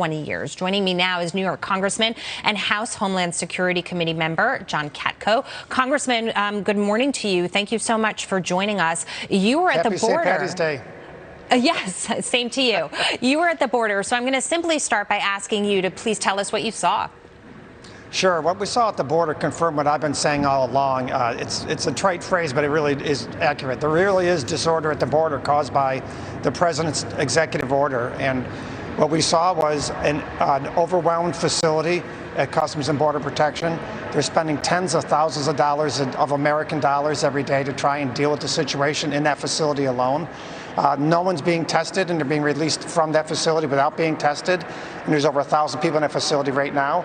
20 years. Joining me now is New York Congressman and House Homeland Security Committee member John Katko. Congressman, good morning to you. Thank you so much for joining us. You were at the border. Happy St. Patty's Day. Yes, same to you. You were at the border, so I'm going to simply start by asking you to please tell us what you saw. Sure. What we saw at the border confirmed what I've been saying all along. It's a trite phrase, but it really is accurate. There really is disorder at the border caused by the president's executive order. And what we saw was an overwhelmed facility at Customs and Border Protection. They're spending tens of thousands of dollars of American dollars every day to try and deal with the situation in that facility alone. No one's being tested, and they're being released from that facility without being tested. And there's over 1,000 people in that facility right now.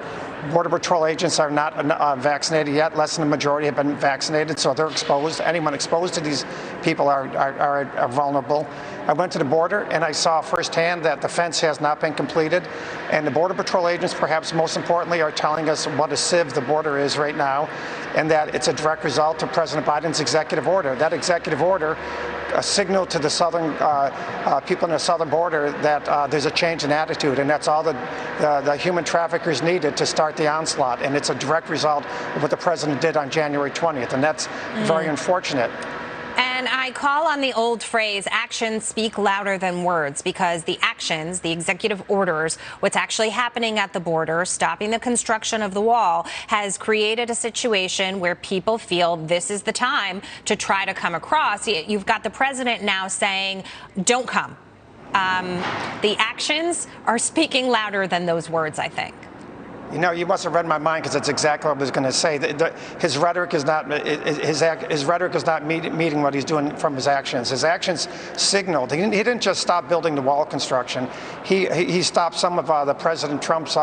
Border Patrol agents are not vaccinated yet. Less than the majority have been vaccinated, so they're exposed. Anyone exposed to these people are vulnerable. I went to the border, and I saw firsthand that the fence has not been completed. And the Border Patrol agents, perhaps most importantly, are telling us what a sieve the border is right now, and that it's a direct result of President Biden's executive order. That executive order signaled to the southern people in the southern border that there's a change in attitude, and that's all the human traffickers needed to start the onslaught. And it's a direct result of what the president did on January 20th, and that's very unfortunate. And I call on the old phrase, actions speak louder than words, because the actions, the executive orders, what's actually happening at the border, stopping the construction of the wall, has created a situation where people feel this is the time to try to come across. You've got the president now saying, don't come. The actions are speaking louder than those words, I think. You know, you must have read my mind, because that's exactly what I was going to say. His rhetoric is not meeting what he's doing from his actions. His actions signaled. He didn't just stop building the wall construction. He stopped some of the President Trump's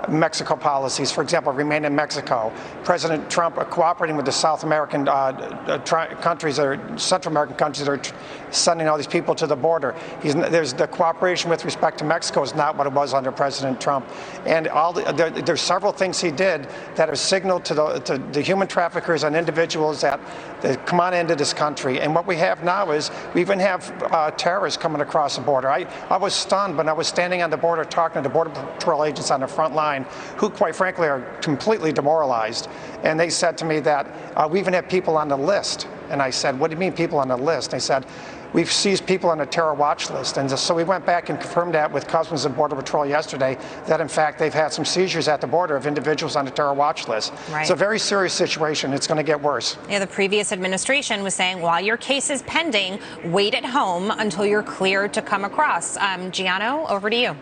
Mexico policies. For example, remain in Mexico. President Trump cooperating with the South American countries, or Central American countries that are sending all these people to the border. There's the cooperation with respect to Mexico is not what it was under President Trump. And there's several things he did that have signaled to the human traffickers and individuals that come on into this country. And what we have now is we even have terrorists coming across the border. I was stunned when I was standing on the border talking to the Border Patrol agents on the front line, who quite frankly are completely demoralized. And they said to me that we even have people on the list. And I said, what do you mean people on the list? They said, we've seized people on a terror watch list. And so we went back and confirmed that with Customs and Border Patrol yesterday, that in fact they've had some seizures at the border of individuals on the terror watch list. Right. It's a very serious situation. It's going to get worse. Yeah, the previous administration was saying, while your case is pending, wait at home until you're cleared to come across. Giano, over to you.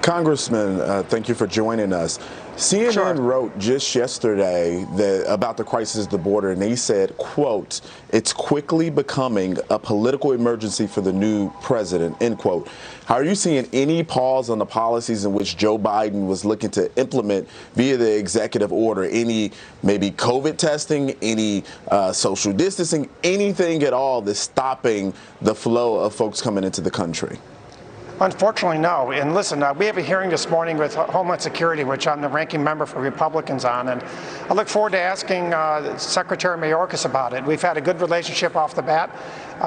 Congressman, thank you for joining us. CNN wrote just yesterday about the crisis at the border, and they said, quote, it's quickly becoming a political emergency for the new president, end quote. How are you seeing any pause on the policies in which Joe Biden was looking to implement via the executive order? Any maybe COVID testing, any social distancing, anything at all that's stopping the flow of folks coming into the country? Unfortunately, no. And listen, we have a hearing this morning with Homeland Security, which I'm the ranking member for Republicans on. And I look forward to asking Secretary Mayorkas about it. We've had a good relationship off the bat.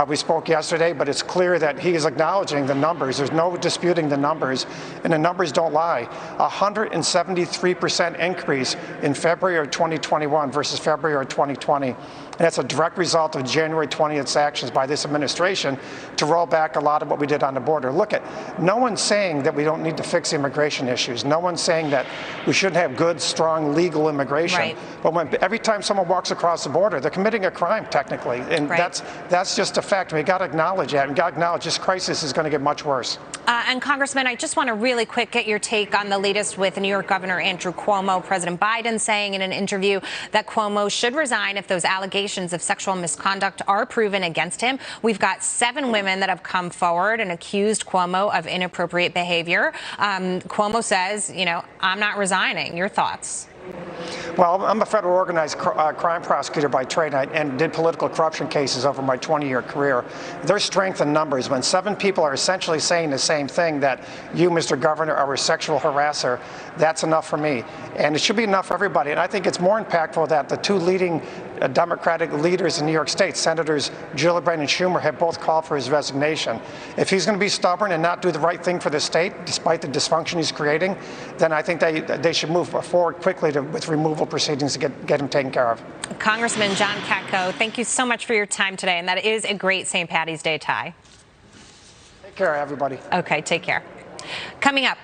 We spoke yesterday, but it's clear that he is acknowledging the numbers. There's no disputing the numbers, and the numbers don't lie. 173% increase in February of 2021 versus February of 2020. And that's a direct result of January 20th's actions by this administration to roll back a lot of what we did on the border. Look at, no one's saying that we don't need to fix immigration issues. No one's saying that we shouldn't have good, strong, legal immigration. Right. But every time someone walks across the border, they're committing a crime, technically. And that's just a fact. We got to acknowledge that. And got to acknowledge this crisis is going to get much worse. And Congressman, I just want to really quick get your take on the latest with New York Governor Andrew Cuomo. President Biden saying in an interview that Cuomo should resign if those allegations of sexual misconduct are proven against him. We've got 7 women that have come forward and accused Cuomo of inappropriate behavior. Cuomo says, you know, I'm not resigning. Your thoughts? Well, I'm a federal organized crime prosecutor by trade and did political corruption cases over my 20-year career. There's strength in numbers. When 7 people are essentially saying the same thing, that you, Mr. Governor, are a sexual harasser, that's enough for me. And it should be enough for everybody. And I think it's more impactful that the 2 leading Democratic leaders in New York State, Senators Gillibrand and Schumer, have both called for his resignation. If he's going to be stubborn and not do the right thing for the state, despite the dysfunction he's creating, then I think they should move forward quickly with removal proceedings to get him taken care of. Congressman John Katko, thank you so much for your time today, and that is a great St. Paddy's Day tie. Take care, everybody. Okay, take care. Coming up.